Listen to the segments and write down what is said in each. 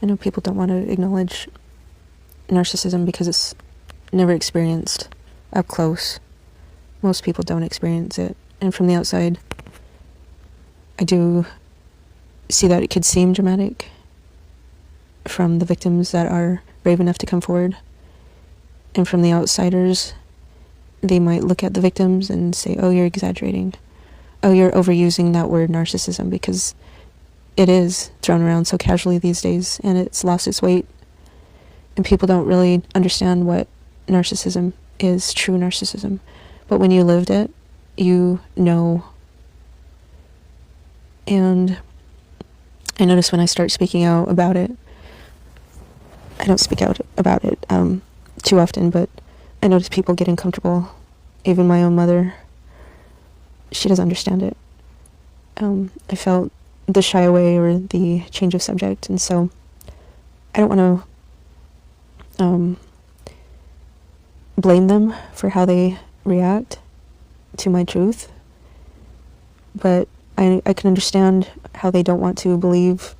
I know people don't want to acknowledge narcissism because it's never experienced up close. Most people don't experience it. And from the outside, I do see that it could seem dramatic from the victims that are brave enough to come forward. And from the outsiders, they might look at the victims and say, oh, you're exaggerating. Oh, you're overusing that word narcissism, because it is thrown around so casually these days and it's lost its weight. And people don't really understand what narcissism is, true narcissism. But when you lived it, you know. And I notice when I start speaking out about it, I don't speak out about it too often, but I notice people get uncomfortable. Even my own mother, she doesn't understand it. I felt the shy away or the change of subject, and so I don't want to blame them for how they react to my truth, but I can understand how they don't want to believe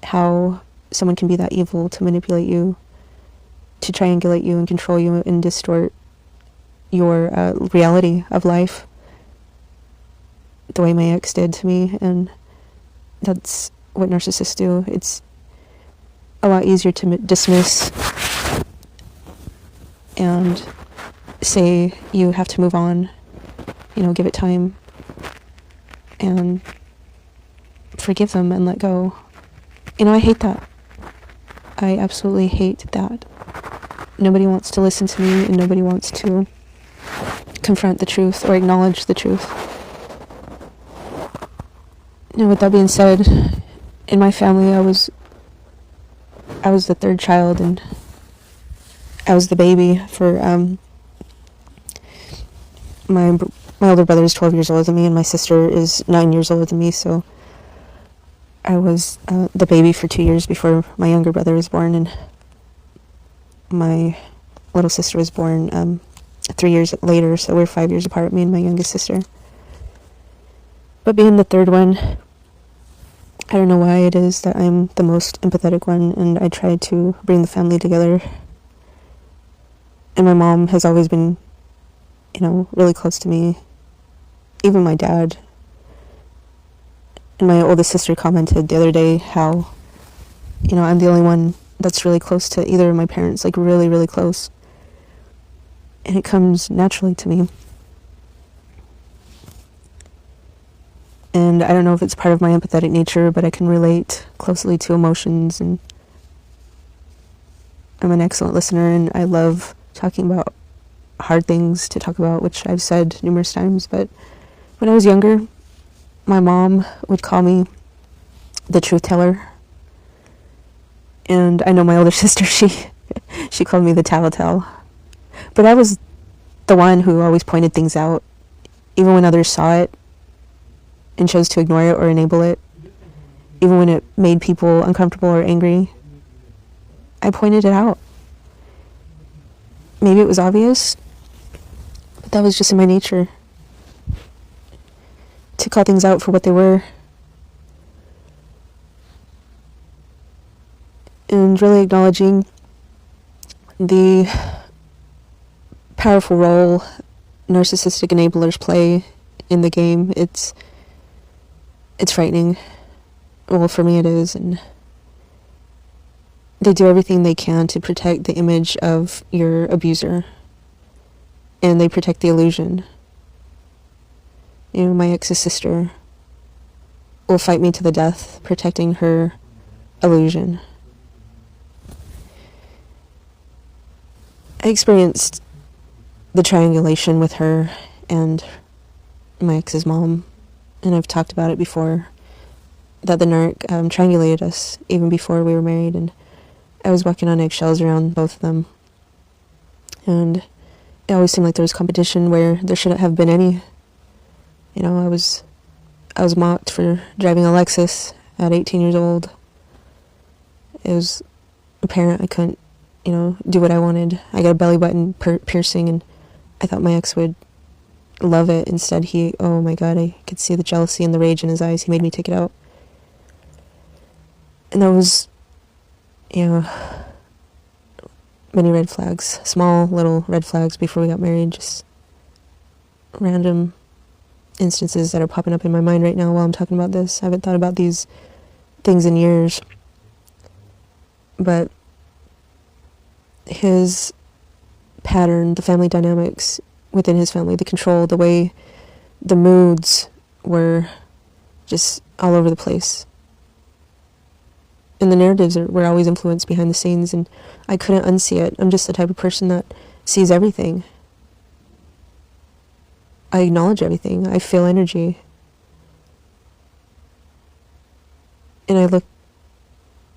how someone can be that evil to manipulate you, to triangulate you and control you and distort your reality of life the way my ex did to me. And that's what narcissists do. It's a lot easier to dismiss and say you have to move on, give it time and forgive them and let go. I hate that. I absolutely hate that. Nobody wants to listen to me, and nobody wants to confront the truth or acknowledge the truth. With that being said, in my family, I was the third child, and I was the baby for my older brother is 12 years older than me, and my sister is 9 years older than me, so I was the baby for 2 years before my younger brother was born, and my little sister was born 3 years later, so we're 5 years apart, me and my youngest sister. But being the third one, I don't know why it is that I'm the most empathetic one, and I try to bring the family together. And my mom has always been, really close to me. Even my dad. And my oldest sister commented the other day how, I'm the only one that's really close to either of my parents, like really, really close. And it comes naturally to me. And I don't know if it's part of my empathetic nature, but I can relate closely to emotions, and I'm an excellent listener, and I love talking about hard things to talk about, which I've said numerous times. But when I was younger, my mom would call me the Truthteller. And I know my older sister, she called me the Tattletale. But I was the one who always pointed things out, even when others saw it and chose to ignore it or enable it, even when it made people uncomfortable or angry. I pointed it out. Maybe it was obvious, but that was just in my nature, to call things out for what they were. And really acknowledging the powerful role narcissistic enablers play in the game. It's frightening. Well, for me it is, and they do everything they can to protect the image of your abuser, and they protect the illusion. My ex's sister will fight me to the death, protecting her illusion. I experienced the triangulation with her and my ex's mom, and I've talked about it before, that the narc triangulated us even before we were married, and I was walking on eggshells around both of them. And it always seemed like there was competition where there shouldn't have been any. I was mocked for driving a Lexus at 18 years old. It was apparent I couldn't, do what I wanted. I got a belly button piercing, and I thought my ex would love it. Instead, oh my God, I could see the jealousy and the rage in his eyes. He made me take it out. And that was many red flags, small little red flags before we got married, just random instances that are popping up in my mind right now while I'm talking about this. I haven't thought about these things in years, but his pattern, the family dynamics within his family, the control, the way the moods were just all over the place. And the narratives were always influenced behind the scenes, and I couldn't unsee it. I'm just the type of person that sees everything. I acknowledge everything. I feel energy. And I look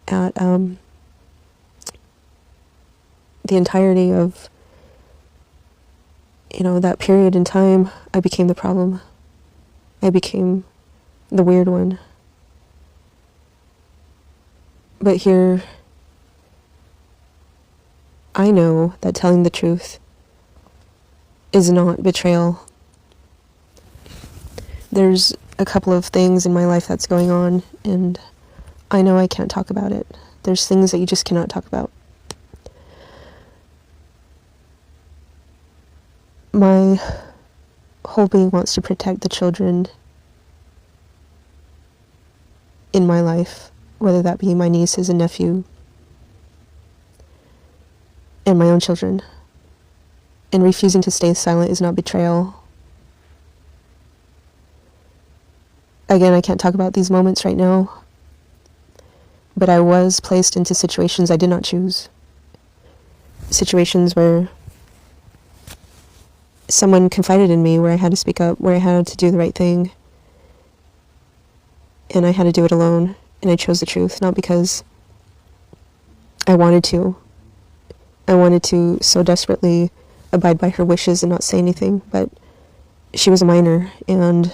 at the entirety of, that period in time. I became the problem. I became the weird one. But here, I know that telling the truth is not betrayal. There's a couple of things in my life that's going on, and I know I can't talk about it. There's things that you just cannot talk about. My whole being wants to protect the children in my life, whether that be my nieces and nephew and my own children. And refusing to stay silent is not betrayal. Again, I can't talk about these moments right now, but I was placed into situations I did not choose. Situations where someone confided in me, where I had to speak up, where I had to do the right thing, and I had to do it alone, and I chose the truth, not because I wanted to. I wanted to so desperately abide by her wishes and not say anything, but she was a minor, and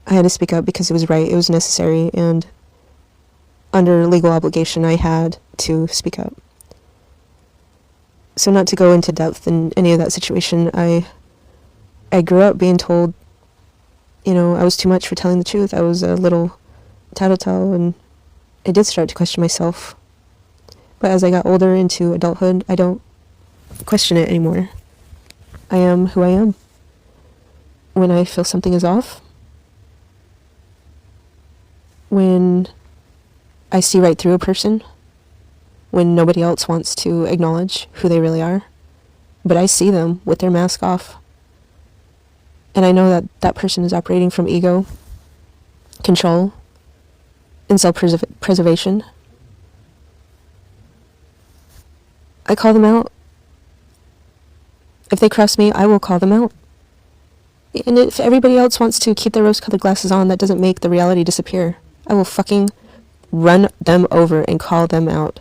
I had to speak up because it was right, it was necessary, and under legal obligation I had to speak up. So not to go into depth in any of that situation, I grew up being told, I was too much for telling the truth. I was a little tattletale, and I did start to question myself. But as I got older into adulthood, I don't question it anymore. I am who I am. When I feel something is off, when I see right through a person, when nobody else wants to acknowledge who they really are, but I see them with their mask off, and I know that that person is operating from ego, control, and self-preservation. I call them out. If they cross me, I will call them out. And if everybody else wants to keep their rose-colored glasses on, that doesn't make the reality disappear. I will fucking run them over and call them out.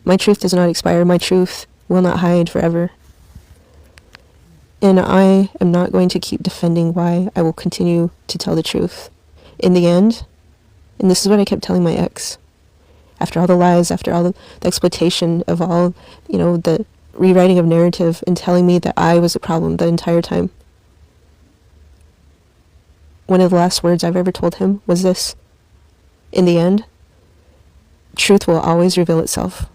My truth does not expire. My truth will not hide forever. And I am not going to keep defending why. I will continue to tell the truth. In the end, and this is what I kept telling my ex, after all the lies, after all the exploitation of all, the rewriting of narrative and telling me that I was a problem the entire time. One of the last words I've ever told him was this: in the end, truth will always reveal itself.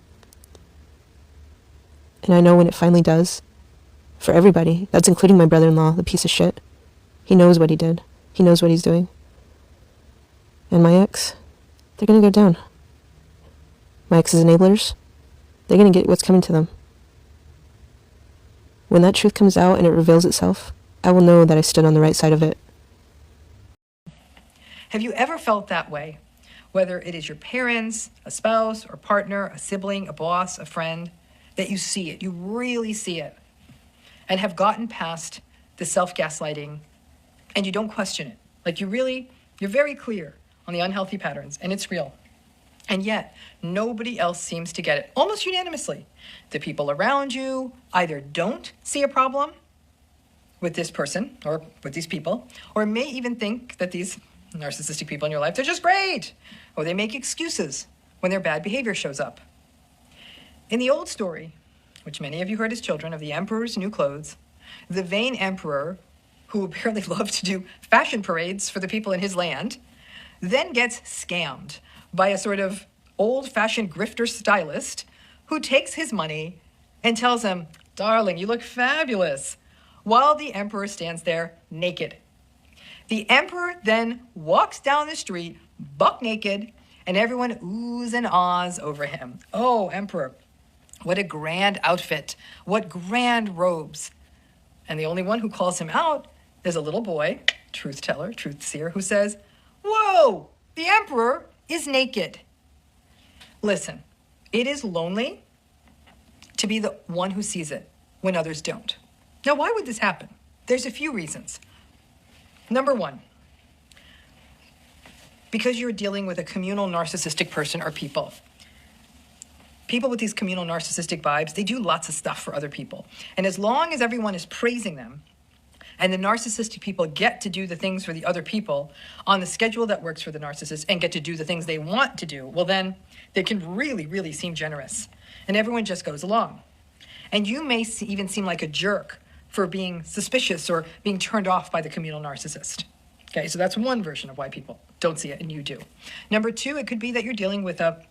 And I know when it finally does, for everybody, that's including my brother-in-law, the piece of shit. He knows what he did. He knows what he's doing. And my ex, they're gonna go down. My ex's enablers, they're gonna get what's coming to them. When that truth comes out and it reveals itself, I will know that I stood on the right side of it. Have you ever felt that way? Whether it is your parents, a spouse, or partner, a sibling, a boss, a friend, that you see it, you really see it, and have gotten past the self-gaslighting, and you don't question it. Like you're very clear on the unhealthy patterns, and it's real. And yet, nobody else seems to get it, almost unanimously. The people around you either don't see a problem with this person or with these people, or may even think that these narcissistic people in your life, they're just great, or they make excuses when their bad behavior shows up. In the old story, which many of you heard as children, of the emperor's new clothes, the vain emperor, who apparently loved to do fashion parades for the people in his land, then gets scammed by a sort of old-fashioned grifter stylist who takes his money and tells him, "Darling, you look fabulous," while the emperor stands there naked. The emperor then walks down the street buck naked, and everyone oohs and ahs over him. "Oh, emperor, what a grand outfit. What grand robes." And the only one who calls him out is a little boy, truth-teller, truth-seer, who says, "Whoa, the emperor is naked." Listen, it is lonely to be the one who sees it when others don't. Now, why would this happen? There's a few reasons. Number one, because you're dealing with a communal narcissistic person or people. People with these communal narcissistic vibes, they do lots of stuff for other people. And as long as everyone is praising them, and the narcissistic people get to do the things for the other people on the schedule that works for the narcissist and get to do the things they want to do, well then, they can really, really seem generous. And everyone just goes along. And you may even seem like a jerk for being suspicious or being turned off by the communal narcissist. Okay, so that's one version of why people don't see it and you do. Number two, it could be that you're dealing with a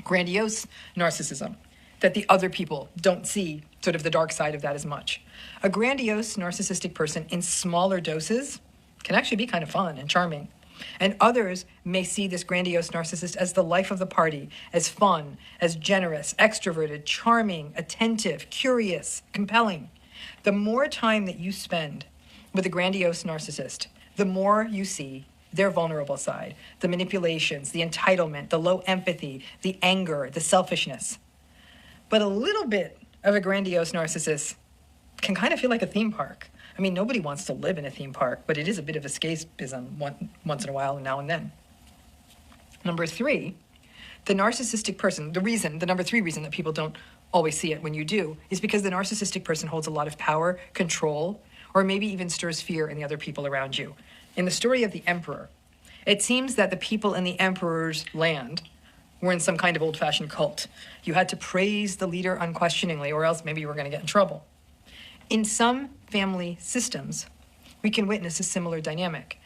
grandiose narcissism, that the other people don't see sort of the dark side of that as much. A grandiose narcissistic person in smaller doses can actually be kind of fun and charming. And others may see this grandiose narcissist as the life of the party, as fun, as generous, extroverted, charming, attentive, curious, compelling. The more time that you spend with a grandiose narcissist, the more you see their vulnerable side, the manipulations, the entitlement, the low empathy, the anger, the selfishness. But a little bit of a grandiose narcissist can kind of feel like a theme park. I mean, nobody wants to live in a theme park, but it is a bit of escapism once in a while and now and then. Number three, the narcissistic person, the number three reason that people don't always see it when you do, is because the narcissistic person holds a lot of power, control, or maybe even stirs fear in the other people around you. In the story of the emperor, it seems that the people in the emperor's land were in some kind of old-fashioned cult. You had to praise the leader unquestioningly, or else maybe you were going to get in trouble. In some family systems, we can witness a similar dynamic.